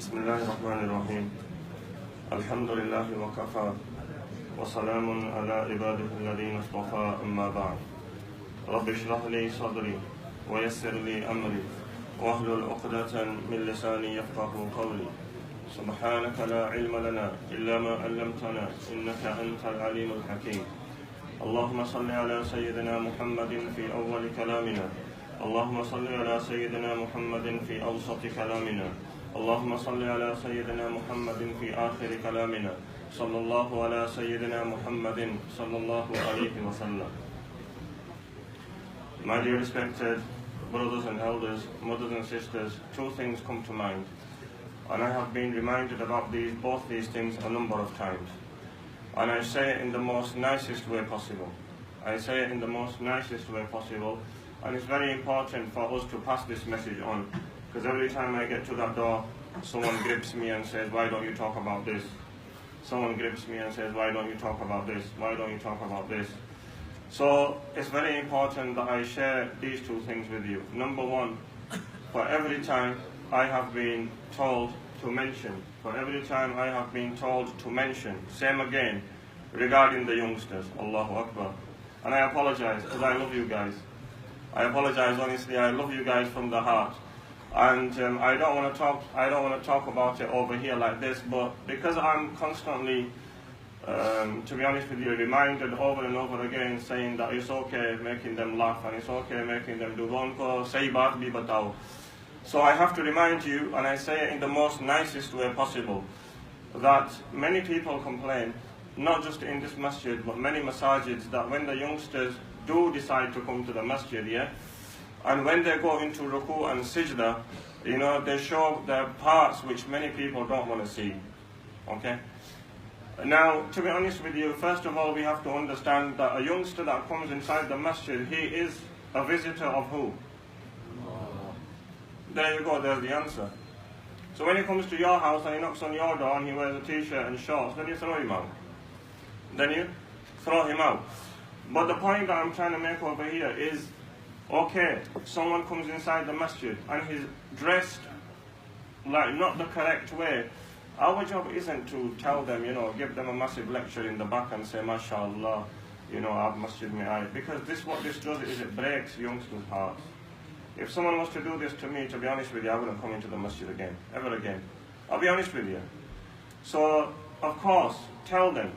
بسم الله الرحمن الرحيم الحمد لله وكفى وسلام على عباده الذين اصطفى أما بعد رب اشرح لي صدري ويسر لي أمري واحلل عقدة من لساني يفقه قولي سبحانك لا علم لنا إلا ما علمتنا إنك أنت العليم الحكيم اللهم صل على سيدنا محمد في أول كلامنا اللهم صل على سيدنا محمد في أوسط كلامنا اللهم صل على سيدنا محمد في آخر كلامنا صلى الله على سيدنا محمد صلى الله عليه وسلم. My dear respected brothers and elders, mothers and sisters, two things come to mind, and I have been reminded about both these things a number of times, and I say it in the most nicest way possible. I say it in the most nicest way possible, and it's very important for us to pass this message on, because every time I get to that door, someone grips me and says, why don't you talk about this? Someone grips me and says, why don't you talk about this? Why don't you talk about this? So it's very important that I share these two things with you. Number one, for every time I have been told to mention, same again, regarding the youngsters, Allahu Akbar. And I apologize, because I love you guys. I apologize, honestly, I love you guys from the heart. And I don't want to talk about it over here like this, but because I'm constantly, to be honest with you, reminded over and over again, saying that it's okay making them laugh, and it's okay making them do gonko, say baat bhi batao. So I have to remind you, and I say it in the most nicest way possible, that many people complain, not just in this masjid, but many masajids, that when the youngsters do decide to come to the masjid, and when they go into ruku and sajda, they show their parts which many people don't want to see. Okay? Now, to be honest with you, first of all, we have to understand that a youngster that comes inside the masjid, he is a visitor of who? There you go, there's the answer. So when he comes to your house and he knocks on your door and he wears a t-shirt and shorts, then you throw him out. But the point that I'm trying to make over here is, okay, someone comes inside the masjid and he's dressed like not the correct way. Our job isn't to tell them, give them a massive lecture in the back and say, MashaAllah, I've masjid me eye. Because what this does is it breaks youngsters' hearts. If someone was to do this to me, to be honest with you, I wouldn't come into the masjid again, ever again. I'll be honest with you. So, of course, tell them,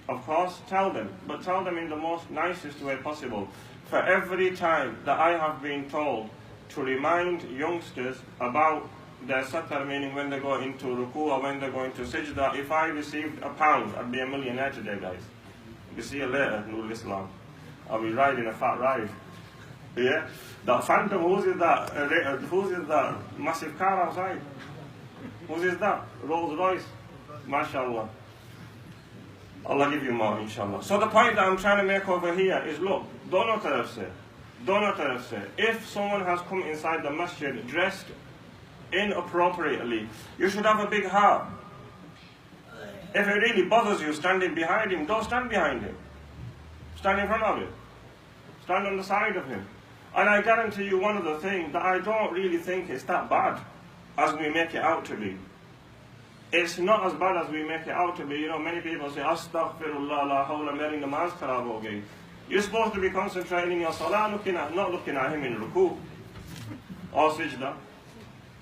but tell them in the most nicest way possible. For every time that I have been told to remind youngsters about their satar, meaning when they go into ruku or when they go into sajda, if I received £1, I'd be a millionaire today, guys. We'll see you later, Nurul Islam. I'll be riding a fat ride. Yeah? That phantom, whose is that massive car outside? Whose is that? Rolls Royce. MashaAllah. Allah give you more, inshallah. So the point that I'm trying to make over here is, look, dono taraf se. If someone has come inside the masjid dressed inappropriately, you should have a big heart. If it really bothers you standing behind him, don't stand behind him. Stand in front of him. Stand on the side of him. And I guarantee you one other thing, that I don't really think it's that bad as we make it out to be. It's not as bad as we make it out to be. Many people say, Astaghfirullah, la hawla, meri namaz kharab ho gayi. You're supposed to be concentrating in your salah, not looking at him in ruku or sajda.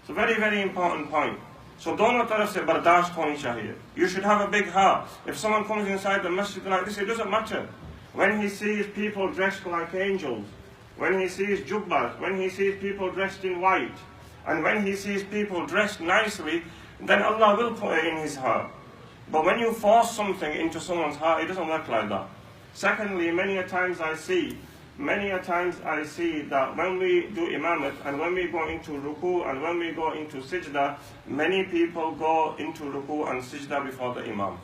It's a very, very important point. So dono taraf se bardasht honi chahiye. You should have a big heart. If someone comes inside the masjid like this, it doesn't matter. When he sees people dressed like angels, when he sees jubbas, when he sees people dressed in white, and when he sees people dressed nicely, then Allah will put it in his heart. But when you force something into someone's heart, it doesn't work like that. Secondly, many a times I see that when we do imamat and when we go into ruku and when we go into sajda, many people go into ruku and sajda before the imam.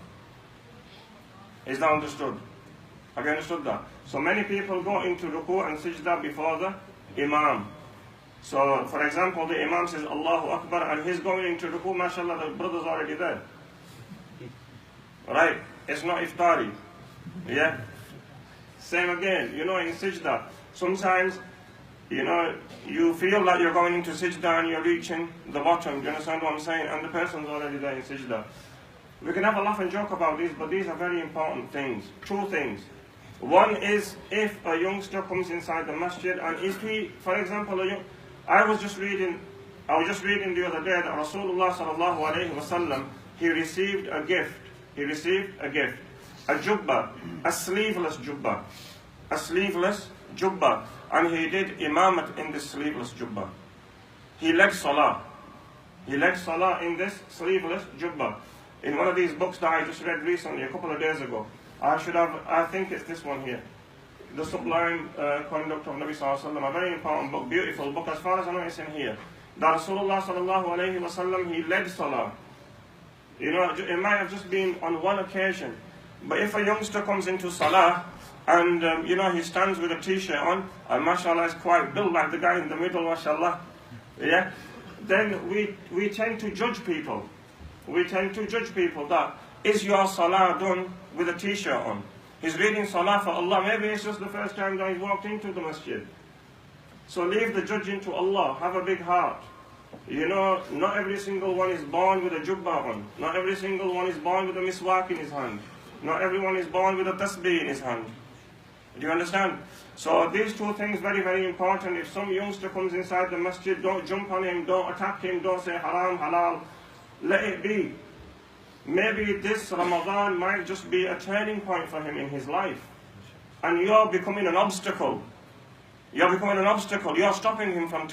Is that understood? Have you understood that? So many people go into ruku and sajda before the imam. So, for example, the imam says Allahu Akbar and he's going into ruku, mashallah, the brother's already there. Right? It's not iftari. Yeah? Same again, in sajda. Sometimes You know, you feel like you're going into sajda and you're reaching the bottom. Do you understand what I'm saying? And the person's already there in sajda. We can have a laugh and joke about these, but these are very important things. Two things. One is if a youngster comes inside the masjid and if he, for example, I was just reading the other day that Rasulullah sallallahu alayhi wasallam, he received a gift. He received a gift. A jubba, a sleeveless jubba. A sleeveless jubba. And he did imamat in this sleeveless jubba. He led salah. He led salah in this sleeveless jubba. In one of these books that I just read recently, a couple of days ago, I think it's this one here. The Sublime Conduct of Nabi Sallallahu Alaihi Wasallam, a very important book, beautiful book, as far as I know it's in here. That Rasulullah Sallallahu Alaihi Wasallam, he led salah. You know, it might have just been on one occasion. But if a youngster comes into salah, and you know, he stands with a t-shirt on, and mashallah is quite built like the guy in the middle, mashallah, yeah, then we tend to judge people. We tend to judge people that, is your salah done with a t-shirt on? He's reading salah for Allah. Maybe it's just the first time that he's walked into the masjid. So leave the judging to Allah. Have a big heart. You know, not every single one is born with a jubba on. Not every single one is born with a miswak in his hand. Not everyone is born with a tasbih in his hand. Do you understand? So these two things very, very important. If some youngster comes inside the masjid, don't jump on him, don't attack him, don't say haram, halal. Let it be. Maybe this Ramadan might just be a turning point for him in his life. And you're becoming an obstacle. You're becoming an obstacle. You're stopping him from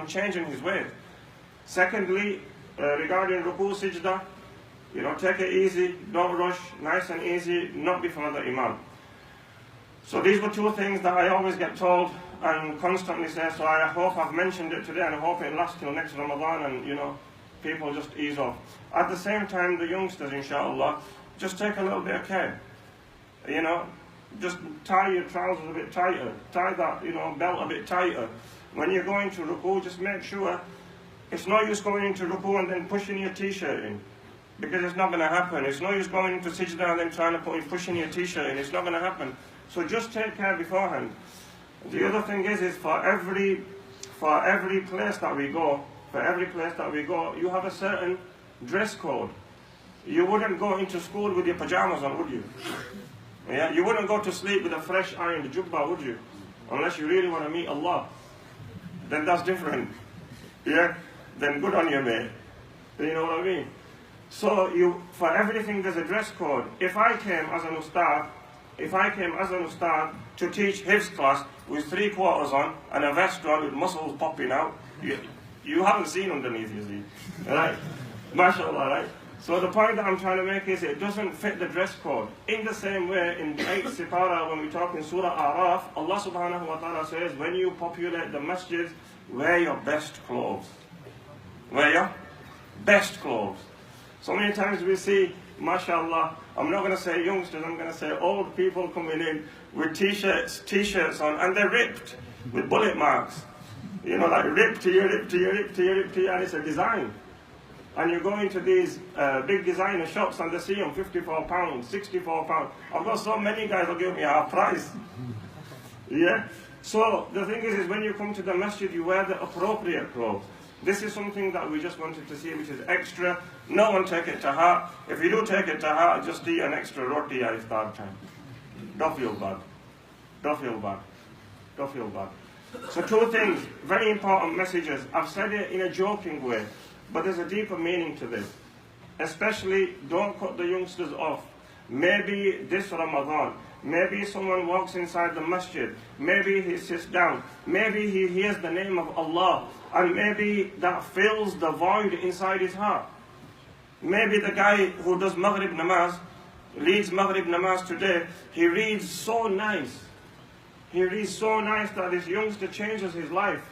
changing his ways. Secondly, regarding ruku sajda, you know, take it easy, don't rush, nice and easy, not before the imam. So these were two things that I always get told and constantly say, so I hope I've mentioned it today and I hope it lasts till next Ramadan and, you know, people just ease off. At the same time, the youngsters, inshallah, just take a little bit of care. You know, just tie your trousers a bit tighter, tie that, you know, belt a bit tighter. When you're going to ruku, just make sure it's no use going into ruku and then pushing your t-shirt in. Because it's not going to happen. It's no use going into sajda and then trying to pushing your t-shirt in. It's not going to happen. So just take care beforehand. The other thing is for every place that we go, you have a certain dress code. You wouldn't go into school with your pajamas on, would you? Yeah, you wouldn't go to sleep with a fresh ironed jubba, would you? Unless you really want to meet Allah. Then that's different. Yeah? Then good on you, mate. You know what I mean? So for everything there's a dress code. If I came as an ustad to teach his class with 3 quarters on and a vest on with muscles popping out, you haven't seen underneath, you see. Right? MashaAllah, right? So the point that I'm trying to make is it doesn't fit the dress code. In the same way, in 8th Sipara, when we talk in Surah Araf, Allah subhanahu wa ta'ala says, when you populate the masjids, wear your best clothes. Wear your best clothes. So many times we see, mashallah, I'm not going to say youngsters, I'm going to say old people coming in with t-shirts on, and they're ripped with bullet marks. You know, like ripped here, and it's a design. And you go into these big designer shops and they see them £54, £64. I've got so many guys who'll give me half price. Yeah? So the thing is when you come to the masjid, you wear the appropriate clothes. This is something that we just wanted to see, which is extra. No one take it to heart. If you do take it to heart, just eat an extra roti at iftar time. Don't feel bad. Don't feel bad. Don't feel bad. So 2 things, very important messages. I've said it in a joking way, but there's a deeper meaning to this. Especially, don't cut the youngsters off. Maybe this Ramadan, maybe someone walks inside the masjid, maybe he sits down, maybe he hears the name of Allah, and maybe that fills the void inside his heart. Maybe the guy who does Maghrib Namaz, reads Maghrib Namaz today, he reads so nice. He reads so nice that this youngster changes his life.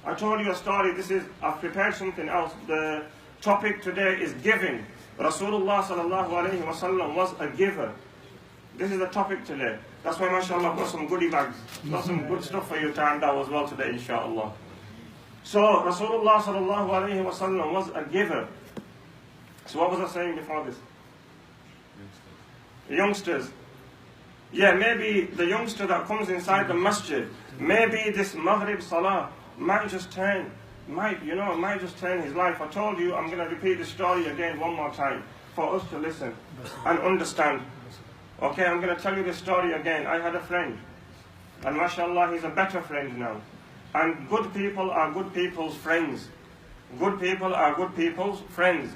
I told you a story, I've prepared something else. The topic today is giving. Rasulullah sallallahu alayhi wa sallam was a giver. This is the topic today. That's why, mashallah, I've got some goodie bags. Got some good stuff for you to hand out as well today, inshallah. So, Rasulullah sallallahu alayhi wa sallam was a giver. So what was I saying before this? Youngsters. Yeah, maybe the youngster that comes inside the masjid, maybe this Maghrib Salah might just turn his life. I told you, I'm going to repeat the story again one more time for us to listen and understand. Okay, I'm going to tell you the story again. I had a friend, and mashallah, he's a better friend now. And good people are good people's friends. Good people are good people's friends.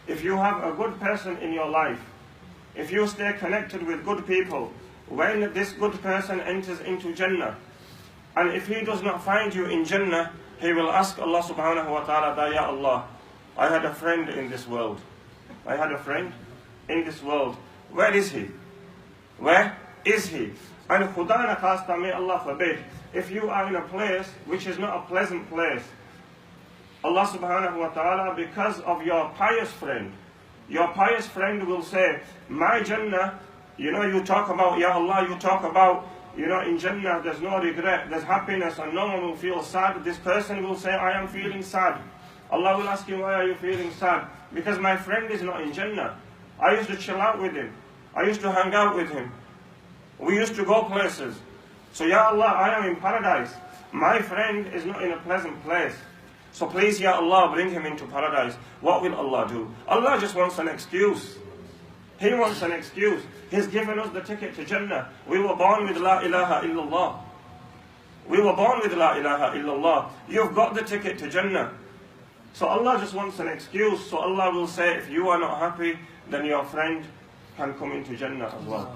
If you have a good person in your life, if you stay connected with good people, when this good person enters into Jannah, and if he does not find you in Jannah, he will ask Allah subhanahu wa ta'ala, Ya Allah, I had a friend in this world. I had a friend in this world. Where is he? Where is he? And Khuda na khasta, may Allah forbid, if you are in a place which is not a pleasant place, Allah subhanahu wa ta'ala, because of your pious friend will say, my Jannah, you talk about, Ya Allah, you talk about, in Jannah there's no regret, there's happiness, and no one will feel sad. This person will say, I am feeling sad. Allah will ask him, why are you feeling sad? Because my friend is not in Jannah. I used to chill out with him. I used to hang out with him. We used to go places. So, Ya Allah, I am in paradise. My friend is not in a pleasant place. So please, Ya Allah, bring him into paradise. What will Allah do? Allah just wants an excuse. He wants an excuse. He's given us the ticket to Jannah. We were born with La ilaha illallah. We were born with La ilaha illallah. You've got the ticket to Jannah. So Allah just wants an excuse. So Allah will say, if you are not happy, then your friend can come into Jannah as well.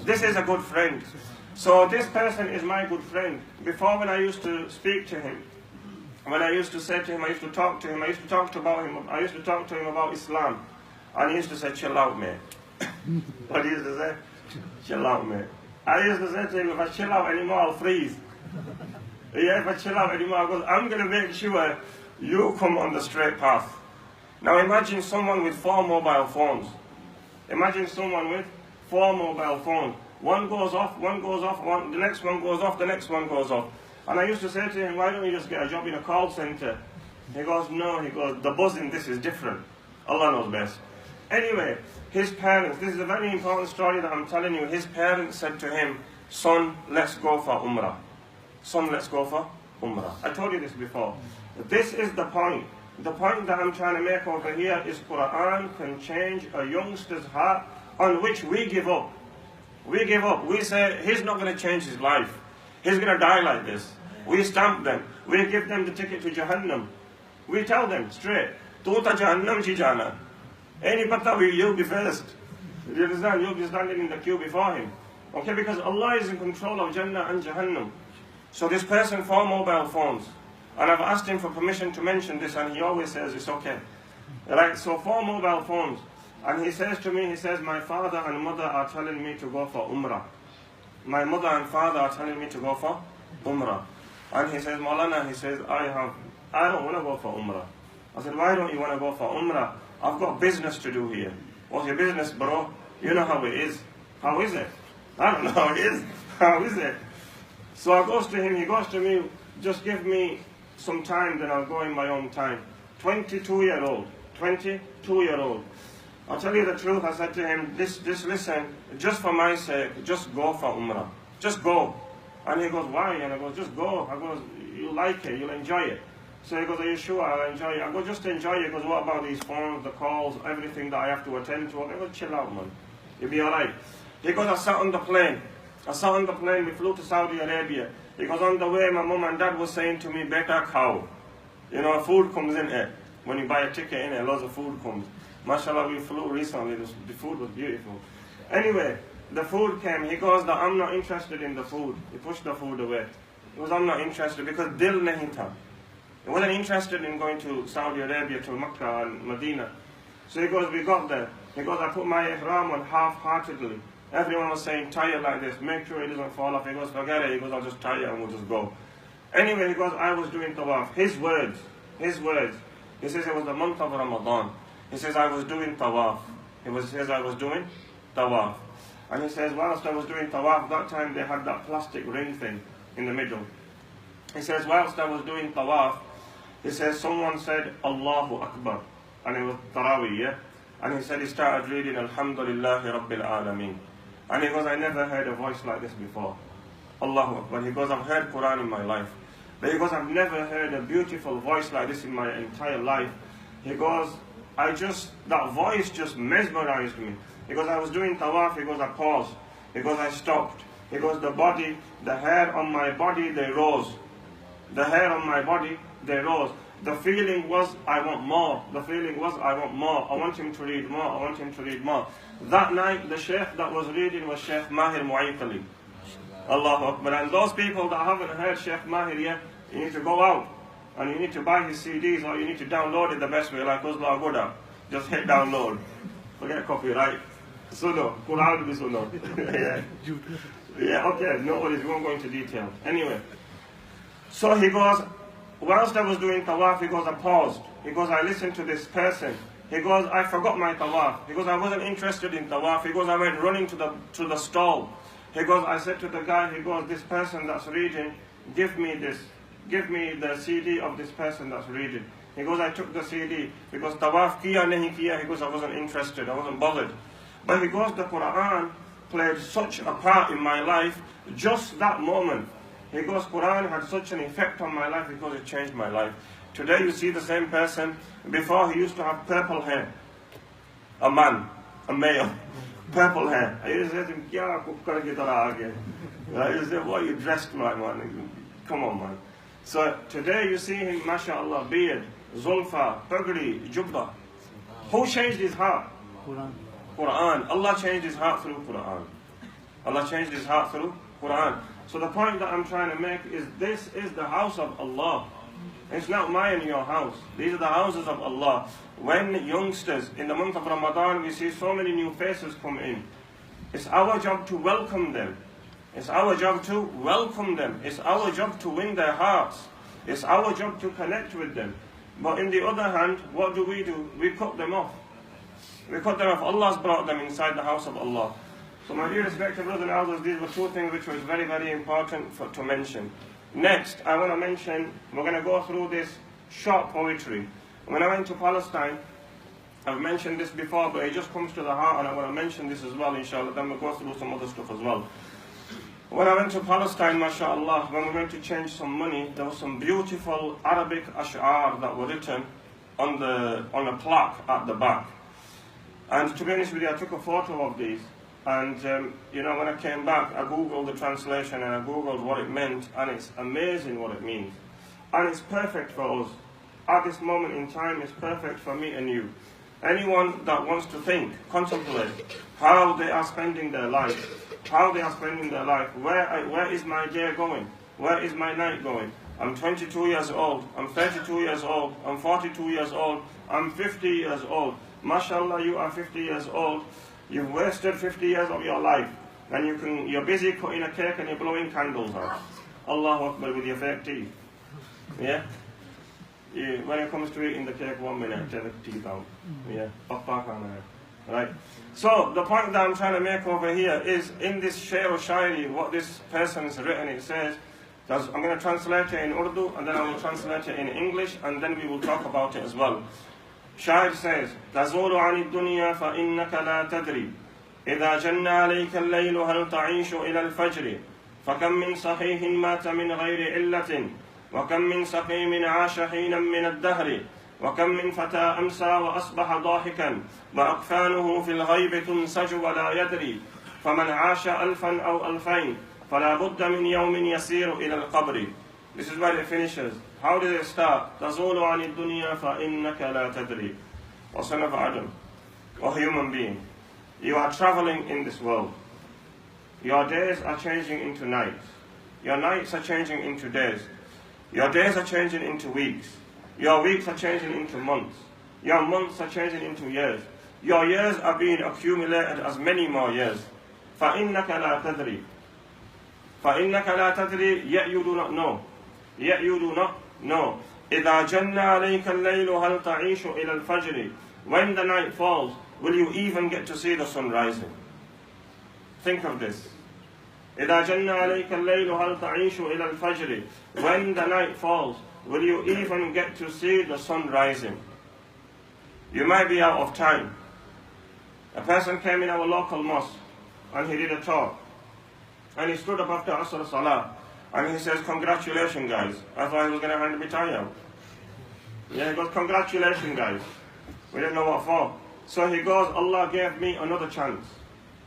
This is a good friend. So this person is my good friend. Before, when I used to speak to him, when I used to say to him, I used to talk to him, I used to talk to him about Islam. And he used to say, chill out, mate. What he used to say? Chill out, mate. I used to say to him, if I chill out anymore, I'll freeze. Yeah, if I chill out anymore, I'm going to make sure you come on the straight path. Now imagine someone with 4 mobile phones. Imagine someone with 4 mobile phones. One goes off, the next one goes off, the next one goes off. And I used to say to him, why don't you just get a job in a call center? He goes, no, the buzz in this is different. Allah knows best. Anyway, his parents, this is a very important story that I'm telling you. His parents said to him, son, let's go for Umrah. Son, let's go for Umrah. I told you this before. This is the point. The point that I'm trying to make over here is Quran can change a youngster's heart on which we give up. We give up. We say, he's not going to change his life. He's going to die like this. We stamp them. We give them the ticket to Jahannam. We tell them straight, Tu ta Jahannam chi jana. Any pata, you'll be first. You understand? You'll be standing in the queue before him. Okay, because Allah is in control of Jannah and Jahannam. So this person, 4 mobile phones. And I've asked him for permission to mention this, and he always says it's okay. Right, so 4 mobile phones. And he says to me, my father and mother are telling me to go for Umrah. My mother and father are telling me to go for Umrah. And he says, Maulana, I don't want to go for Umrah. I said, why don't you want to go for Umrah? I've got business to do here. What's your business, bro? You know how it is. How is it? I don't know how it is. How is it? So I goes to him, he goes to me, just give me some time, then I'll go in my own time. 22-year-old. 22-year-old. I'll tell you the truth, I said to him, just listen, just for my sake, just go for Umrah. Just go. And he goes, why? And I go, just go. I go, you'll like it, you'll enjoy it. So he goes, are you sure I'll enjoy it? I go, just enjoy it. He goes, what about these phones, the calls, everything that I have to attend to? I go, chill out, man. You'll be alright. He goes, I sat on the plane. We flew to Saudi Arabia. He goes, on the way, my mom and dad was saying to me, beta cow. Food comes in here. When you buy a ticket in here, lots of food comes. MashaAllah, we flew recently, the food was beautiful. Anyway, the food came. He goes, I'm not interested in the food. He pushed the food away. He goes, I'm not interested because dil nahi tha. He wasn't interested in going to Saudi Arabia, to Makkah and Medina. So he goes, we got there. He goes, I put my ihram on half-heartedly. Everyone was saying, tie it like this, make sure it doesn't fall off. He goes, forget it. He goes, I'll just tie it and we'll just go. Anyway, he goes, I was doing tawaf. His words. He says it was the month of Ramadan. He says, I was doing tawaf. He says, I was doing tawaf. And he says, whilst I was doing tawaf, that time they had that plastic ring thing in the middle. He says, whilst I was doing tawaf, he says, someone said, Allahu Akbar. And it was Taraweeh, yeah? And he said, he started reading, Alhamdulillahi Rabbil Alameen. And he goes, I never heard a voice like this before. Allahu Akbar. He goes, I've heard Quran in my life. But he goes, I've never heard a beautiful voice like this in my entire life. He goes, that voice just mesmerized me. He goes, I was doing tawaf. He goes, I paused. He goes, I stopped. He goes, the hair on my body, they rose. The hair on my body, they rose. The feeling was, I want more. The feeling was, I want more. I want him to read more. I want him to read more. That night, the sheikh that was reading was Sheikh Mahir Mu'ayqali. Allahu Akbar. And those people that haven't heard Sheikh Mahir yet, you need to go out and you need to buy his CDs, or you need to download it the best way, like Uzla Agoda. Just hit download. Forget copyright. Suno. Quran is Suno. Yeah. Yeah, okay, no worries, we won't go into detail. Anyway, so he goes, whilst I was doing tawaf, he goes, I paused. He goes, I listened to this person. He goes, I forgot my tawaf. He goes, I wasn't interested in tawaf. He goes, I went running to the stall. He goes, I said to the guy, he goes, this person that's reading, give me this. Give me the CD of this person that's reading. He goes, I took the CD. He goes, tawaf kiya nahi kiya. He goes, I wasn't interested, I wasn't bothered. But he goes, the Quran played such a part in my life, just that moment. He goes, Quran had such an effect on my life because it changed my life. Today you see the same person. Before he used to have purple hair. A man, a male, purple hair. I used to say to him, kya kukkar ki tarah aa gaya? I used to say, why are you dressed like man? Come on, man. So today you see him, mashallah, beard, zulfa, pagri, jubba. Who changed his heart? Quran. Allah changed his heart through Quran. Allah changed his heart through Quran. So the point that I'm trying to make is, this is the house of Allah. It's not mine and your house. These are the houses of Allah. When youngsters, in the month of Ramadan, we see so many new faces come in. It's our job to welcome them. It's our job to welcome them. It's our job to win their hearts. It's our job to connect with them. But in the other hand, what do? We cut them off. We cut them off. Allah's brought them inside the house of Allah. So my dear respected brothers and elders, these were two things which was very, very important to mention. Next, I want to mention, we're going to go through this short poetry. When I went to Palestine, I've mentioned this before, but it just comes to the heart, and I want to mention this as well, inshallah. Then we'll go through some other stuff as well. When I went to Palestine, mashallah, when we went to change some money, there was some beautiful Arabic ash'ar that were written on a plaque at the back. And to be honest with you, I took a photo of these. And, when I came back, I Googled the translation and I Googled what it meant, and it's amazing what it means. And it's perfect for us. At this moment in time, it's perfect for me and you. Anyone that wants to think, contemplate how they are spending their life, where is my day going? Where is my night going? I'm 22 years old, I'm 32 years old, I'm 42 years old, I'm 50 years old. MashaAllah, you are 50 years old. You've wasted 50 years of your life, and you're busy cutting a cake and you're blowing candles out. Allahu Akbar with your fake teeth. Yeah? When it comes to eating the cake, 1 minute, take the teeth out. Yeah? Right? So, the point that I'm trying to make over here is, in this Shair or Shairi, what this person has written, it says, I'm going to translate it in Urdu, and then I will translate it in English, and then we will talk about it as well. Shair says, تزول عن الدنيا فإنك لا تدري إذا جن عليك الليل هل تعيش إلى الفجر فكم من صحيح مات من غير علة وكم من سقيم عاش حينا من الدهر وكم من فتى أمسى وأصبح ضاحكا وأكفانه في الغيب تنسج ولا يدري فمن عاش ألفا أو ألفين فلا بد من يوم يسير إلى القبر. This is where it finishes. How did it start? تزول عن الدنيا فإنك لا تدري. O son of Adam, O human being, you are traveling in this world. Your days are changing into nights. Your nights are changing into days. Your days are changing into weeks. Your weeks are changing into months. Your months are changing into years. Your years are being accumulated as many more years. فإنك لا تدري. فإنك لا تدري, yet you do not know. Yet you do not know. إذا جن عليك الليل هل تعيش إلى الفجر. When the night falls, will you even get to see the sun rising? Think of this. إذا جن عليك الليل هل تعيش إلى الفجر. When the night falls, will you even get to see the sun rising? You might be out of time. A person came in our local mosque and he did a talk. And he stood up after Asr Salah, and he says, congratulations guys. I thought he was going to hand me tie out. Yeah, he goes, congratulations guys. We didn't know what for. So he goes, Allah gave me another chance.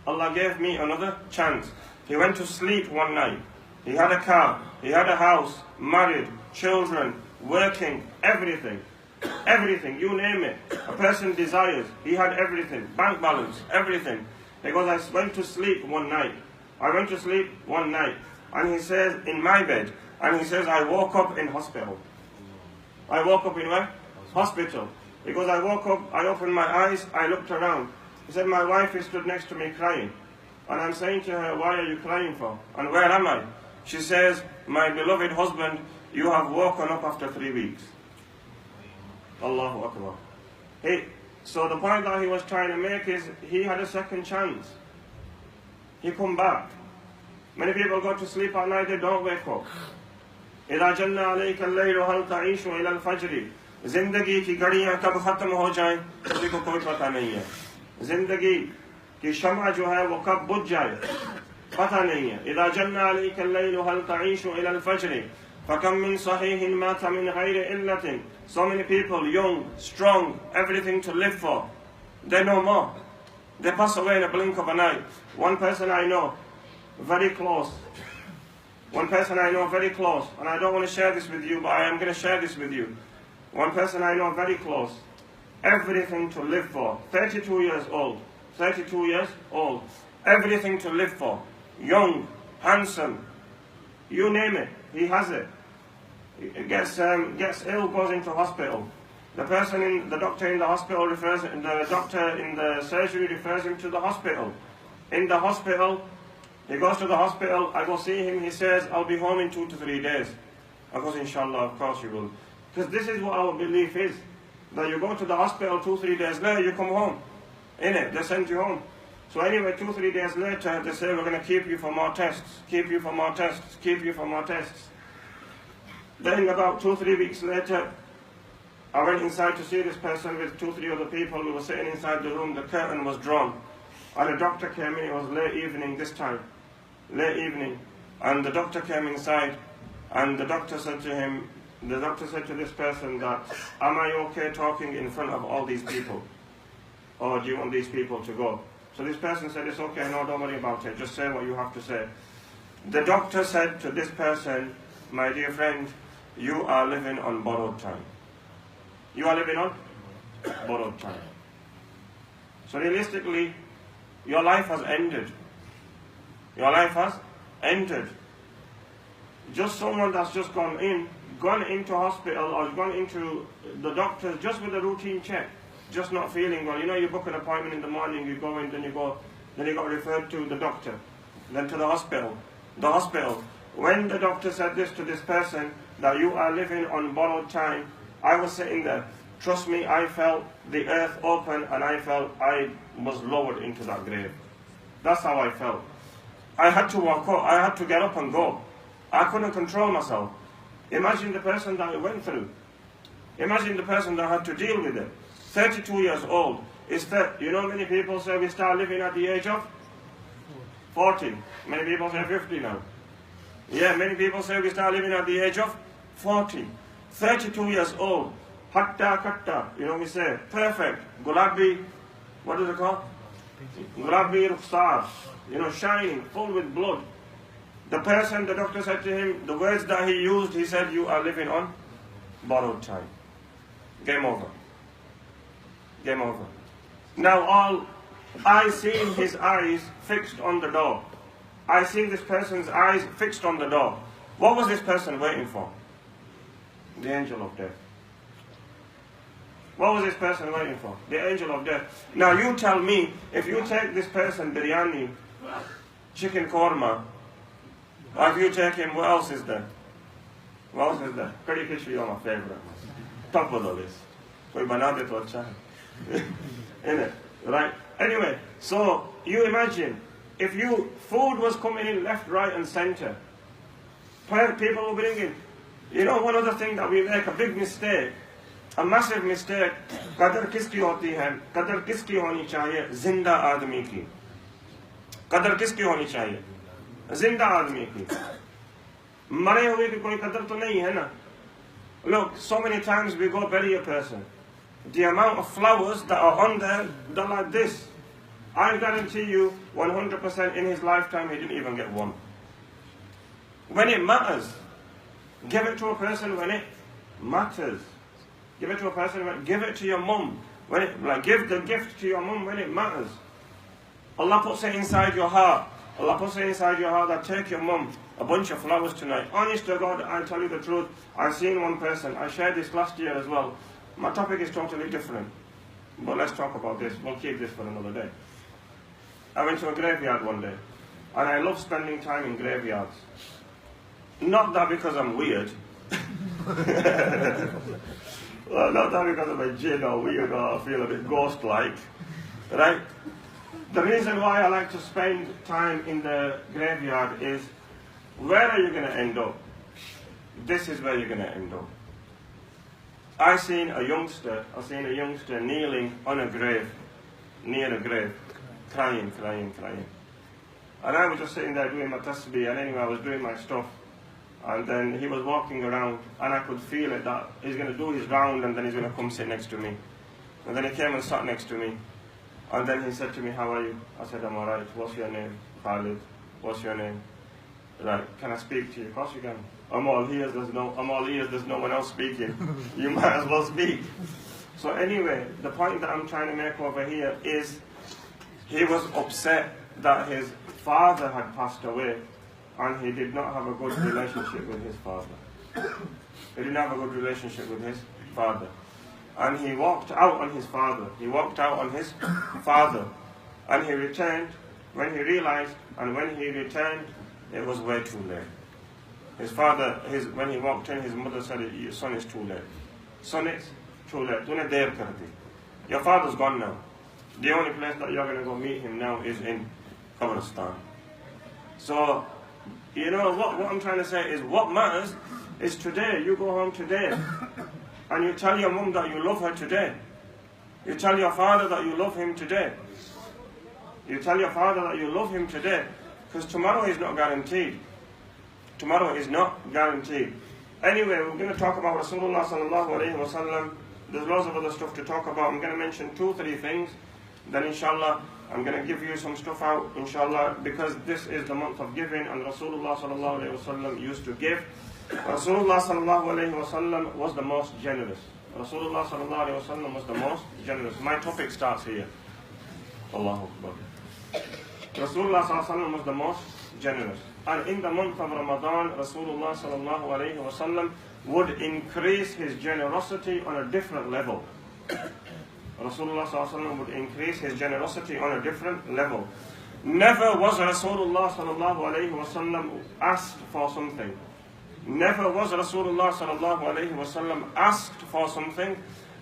Allah gave me another chance. He went to sleep one night. He had a car, he had a house, married, children, working, everything. Everything, you name it. A person desires. He had everything. Bank balance, everything. He goes, I went to sleep one night. I went to sleep one night. And he says, in my bed. And he says, I woke up in hospital. I woke up in where? Hospital. Because I woke up, I opened my eyes, I looked around. He said, my wife is stood next to me crying. And I'm saying to her, why are you crying for? And where am I? She says, my beloved husband, you have woken up after 3 weeks. Allahu Akbar. So the point that he was trying to make is, he had a second chance. He come back. Many people go to sleep at night, they don't wake up. إِذَا جَنَّ عَلَيْكَ اللَّيْلُ هَلْ تَعِيشُ إِلَى الْفَجْرِ जिंदगी की घड़ियां कब खत्म हो जाएं किसी को कोई पता नहीं है. जिंदगी की शम्आ जो है वो कब बुझ जाए पता नहीं है. إذا جن عليك الليل هل تعيش إلى الفجر فكم من صحيح مات من غير إلة. So many people, young, strong, everything to live for, they no more. They pass away in a blink of an eye. One person I know, very close. One person I know very close, and I don't want to share this with you, but I am going to share this with you. One person I know very close, everything to live for, 32 years old, 32 years old, everything to live for, young, handsome, you name it, he has it. He gets ill, goes into hospital. The doctor in the hospital the doctor in the surgery refers him to the hospital. In the hospital, he goes to the hospital, I go see him, he says, I'll be home in 2 to 3 days. I goes, inshallah, of course you will. Because this is what our belief is. That you go to the hospital 2 3 days later, you come home. Innit? They send you home. So anyway, 2 3 days later, they say, we're going to keep you for more tests, keep you for more tests, keep you for more tests. Then about 2 3 weeks later, I went inside to see this person with 2 3 other people. We were sitting inside the room, the curtain was drawn. And the doctor came in, it was late evening this time. Late evening. And the doctor came inside, and the doctor said to this person that, am I okay talking in front of all these people? Or do you want these people to go? So this person said, it's okay, no, don't worry about it, just say what you have to say. The doctor said to this person, my dear friend, you are living on borrowed time. You are living on borrowed time. So realistically, your life has ended. Your life has ended. Just someone that's just gone into hospital or gone into the doctor just with a routine check, just not feeling well. You know, you book an appointment in the morning, you go in, then you got referred to the doctor, then to the hospital. The hospital. When the doctor said this to this person, that you are living on borrowed time, I was sitting there. Trust me, I felt the earth open and I felt I was lowered into that grave. That's how I felt. I had to walk up, I had to get up and go. I couldn't control myself. Imagine the person that it went through. Imagine the person that had to deal with it. 32 years old. You know, many people say we start living at the age of 40. Many people say 50 now. Yeah, many people say we start living at the age of 40. 32 years old. Hatta katta, you know we say, perfect. Gulabi, what is it called? Gulabi rukhsar, you know, shining, full with blood. The doctor said to him, the words that he used, he said, you are living on borrowed time. Game over. Game over. Now I seen his eyes fixed on the door. I seen this person's eyes fixed on the door. What was this person waiting for? The angel of death. What was this person waiting for? The angel of death. Now you tell me, if you take this person biryani, chicken korma, or if you take him, what else is there? What else is there? Kadi kishri is my favorite. Top of the list. Koi bana de to acha hai. Innit? Right? Anyway, so you imagine, if food was coming in left, right and center, people were bringing. You know, one other thing that we make, a big mistake, a massive mistake, qadar kiski hoti hai, qadar kiski honi chahiye, zinda aadmi ki. कदर किसकी होनी चाहिए? जिंदा आदमी की। मरे हुए की कोई कदर तो नहीं है ना। Look, so many times we go bury a person. The amount of flowers that are on there, they're like this. I guarantee you 100% in his lifetime he didn't even get one. When it matters, give it to a person when it matters. Give it to a person, give it to your mum. Give the gift to your mum when it matters. Allah puts it inside your heart. Allah puts it inside your heart that take your mum a bunch of flowers tonight. Honest to God, I'll tell you the truth. I've seen one person. I shared this last year as well. My topic is totally different. But let's talk about this. We'll keep this for another day. I went to a graveyard one day. And I love spending time in graveyards. Not that because I'm weird. Well, not that because I'm a jinn or weird or I feel a bit ghost-like. Right? The reason why I like to spend time in the graveyard is, where are you going to end up? This is where you're going to end up. I've seen a youngster kneeling on a grave, near a grave, crying. And I was just sitting there doing my tasbih, and anyway I was doing my stuff. And then he was walking around, and I could feel it that he's going to do his round and then he's going to come sit next to me. And then he came and sat next to me. And then he said to me, how are you? I said, I'm alright. What's your name? Khalid. What's your name? Right, can I speak to you? Of course you can. I'm all ears, there's no one else speaking. You might as well speak. So anyway, the point that I'm trying to make over here is, he was upset that his father had passed away, and he did not have a good relationship with his father. He didn't have a good relationship with his father. And he walked out on his father. And he returned. When he realized, and when he returned, it was way too late. His father, when he walked in, his mother said, son, it's too late. Son, it's too late. Your father's gone now. The only place that you're going to go meet him now is in Qabristan. So, you know, what I'm trying to say is, what matters is today. You go home today. And you tell your mum that you love her today. You tell your father that you love him today. You tell your father that you love him today. Because tomorrow is not guaranteed. Tomorrow is not guaranteed. Anyway, we're going to talk about Rasulullah sallallahu alayhi wa sallam. There's lots of other stuff to talk about. I'm going to mention 2-3 things. Then inshallah, I'm going to give you some stuff out, inshallah, because this is the month of giving, and Rasulullah sallallahu alayhi wa sallam used to give. Rasulullah sallallahu alayhi wa sallam was the most generous. Rasulullah sallallahu alayhi wa sallam was the most generous. My topic starts here. Allahu Akbar. Rasulullah sallallahu alayhi wa sallam was the most generous. And in the month of Ramadan, Rasulullah sallallahu alayhi wa sallam would increase his generosity on a different level. Rasulullah sallallahu alayhi wa sallam would increase his generosity on a different level. Never was Rasulullah sallallahu alayhi wa sallam asked for something. Never was Rasulullah sallallahu alayhi wa sallam asked for something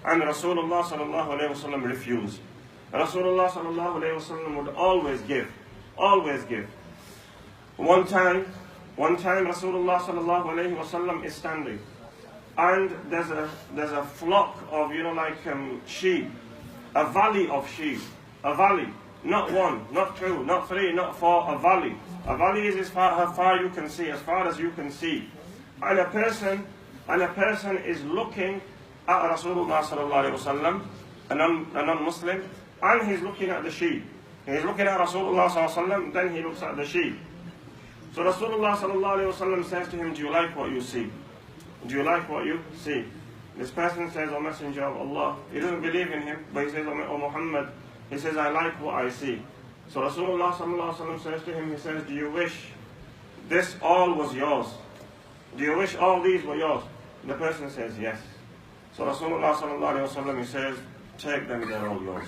and Rasulullah sallallahu alayhi wa sallam refused. Rasulullah sallallahu alayhi wa sallam would always give. Always give. One time Rasulullah sallallahu alayhi wa sallam is standing, and there's a flock of, sheep, a valley of sheep, a valley, not one, not two, not three, not four, a valley. A valley is how far you can see, as far as you can see. And a person is looking at Rasulullah sallallahu alayhi wa sallam, a non-Muslim, and he's looking at the sheep. He's looking at Rasulullah sallallahu alayhi wa sallam, then he looks at the sheep. So Rasulullah sallallahu alayhi wa sallam says to him, do you like what you see? Do you like what you see? This person says, O Messenger of Allah. He doesn't believe in him, but he says, O Muhammad. He says, I like what I see. So Rasulullah sallallahu alayhi wa sallam says to him, he says, do you wish this all was yours? Do you wish all these were yours? The person says, yes. So Rasulullah sallallahu alayhi wa sallam, he says, take them, they're all yours.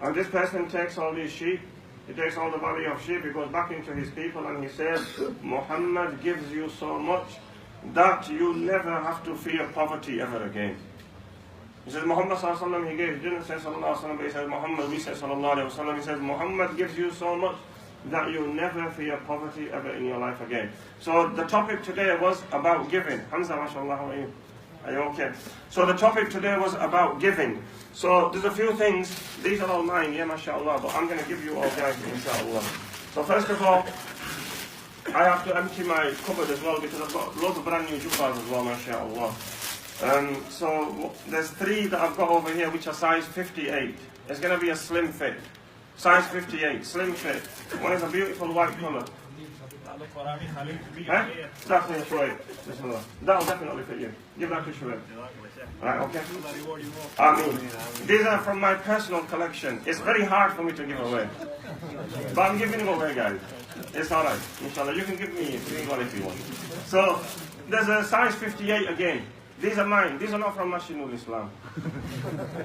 And this person takes all these sheep, he takes all the valley of sheep, he goes back into his people and he says, Muhammad gives you so much that you never have to fear poverty ever again. He says, Muhammad sallallahu alayhi wa sallam, he didn't say sallallahu alayhi wa sallam, but he says, Muhammad, we say sallallahu alayhi wa sallam, he says, Muhammad gives you so much that you never fear poverty ever in your life again. So the topic today was about giving. Hamza, mashallah, how are you? Are you okay? So the topic today was about giving. So there's a few things, these are all mine, yeah, mashallah, but I'm going to give you all guys, inshallah. So first of all, I have to empty my cupboard as well because I've got loads of brand new jubbahs as well, mashallah. So there's 3 that I've got over here which are size 58. It's going to be a slim fit. Size 58, slim fit. One is a beautiful white colour. Huh? Definitely Shuaib. That'll definitely fit you. Give that to Shuaib. Right, okay. These are from my personal collection. It's very hard for me to give away. But I'm giving them away, guys. It's alright. Inshallah, you can give me one if you want. So, there's a size 58 again. These are mine. These are not from Masjidul Islam.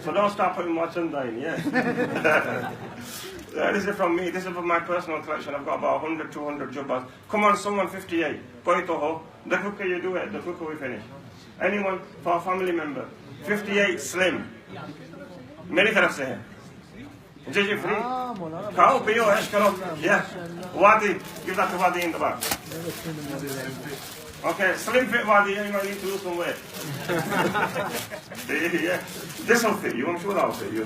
So don't start putting my chanda in, yeah? This is from me. This is from my personal collection. I've got about 100, 200 jubbahs. Come on, someone 58. Poitoho. The quicker you do it, the quicker we finish. Anyone for a family member? 58 slim. Many taraf se hai. JJ free. Khao, piyo, ash karo. Yeah. Wadi. Give that to Wadi in the back. Okay, slim fit Wadi, you might need to lose some weight. Yeah. This will fit you, I'm sure that will fit you.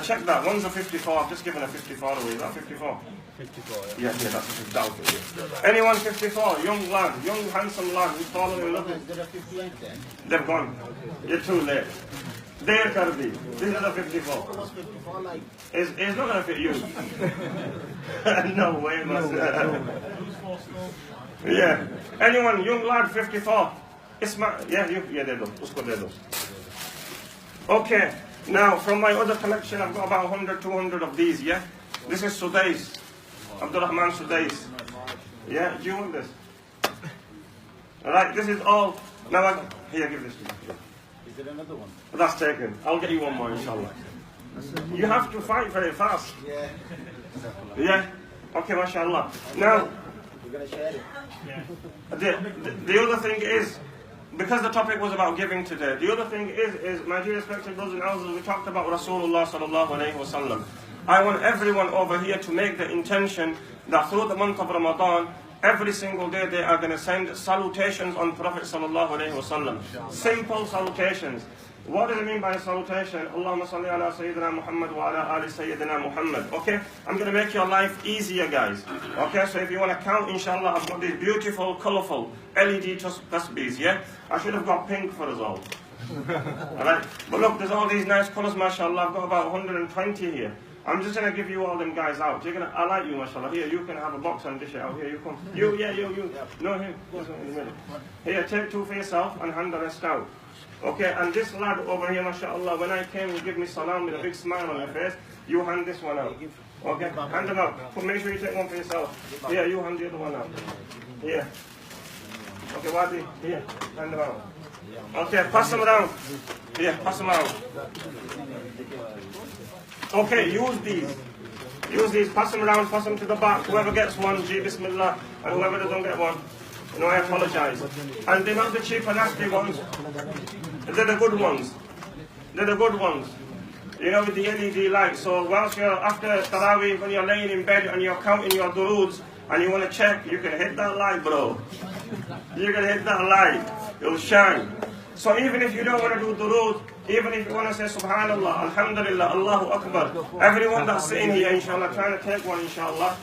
Check that, one's a 54, I've just given a 54 away, is that 54? 54, yeah. Yeah, that's a 54, that'll fit you. Anyone 54, young lad, young handsome lad who's fallen in love. Is there a 58 then? They've gone. You're too late. There, Karbi. This is a 54. What's 54 like? It's not going to fit you. No way, man. Yeah. Anyone, young lad, 54. Yeah, there goes. Usko there goes. Okay. Now, from my other collection, I've got about 100, 200 of these, yeah? This is Sudais. Abdul Rahman Sudais. Yeah, do you want this? Alright, this is all. Now, here, give this to me. Is there another one? That's taken. I'll get you one more, inshallah. You have to fight very fast. Yeah. Yeah? Okay, mashallah. Now, we're going to share it. the other thing is, because the topic was about giving today, the other thing is my dear respected brothers and elders, we talked about Rasulullah sallallahu alayhi wa sallam. I want everyone over here to make the intention that through the month of Ramadan, every single day they are going to send salutations on Prophet sallallahu alayhi wa sallam. Simple salutations. What does it mean by a salutation? Allahumma salli ala Sayyidina Muhammad wa ala ali Sayyidina Muhammad. Okay? I'm going to make your life easier, guys. Okay? So if you want to count, inshallah, I've got these beautiful, colourful LED tasbees, yeah? I should have got pink for us all. Alright? But look, there's all these nice colours, mashallah. I've got about 120 here. I'm just going to give you all them guys out. I like you, mashallah. Here, you can have a box and dish it out. Here, you come. You. No, here. Go in the middle. Here, take 2 for yourself and hand the rest out. Okay, and this lad over here, mashallah, when I came, you give me salam with a big smile on your face. You hand this one out. Okay, hand them out. Make sure you take one for yourself. Here, you hand the other one out. Here. Okay, Wadi, here, hand them out. Okay, pass them around. Here, pass them out. Okay, use these. Use these, pass them around, pass them to the back. Whoever gets one, G Bismillah, and whoever doesn't get one, no, I apologize. And they're not the cheap and nasty ones. They're the good ones. They're the good ones. You know, with the LED light. So whilst you're after Taraweeh, when you're laying in bed and you're counting your duroods and you want to check, you can hit that light, bro. You can hit that light. It'll shine. So even if you don't want to do durood, even if you want to say Subhanallah, Alhamdulillah, Allahu Akbar, everyone that's sitting here, inshallah, trying to take one, inshallah.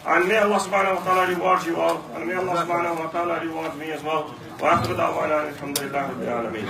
And may Allah subhanahu wa ta'ala reward you all. And may Allah subhanahu wa ta'ala reward me as well. Wa akhiru da'wana alhamdulillahi rabbil alameen.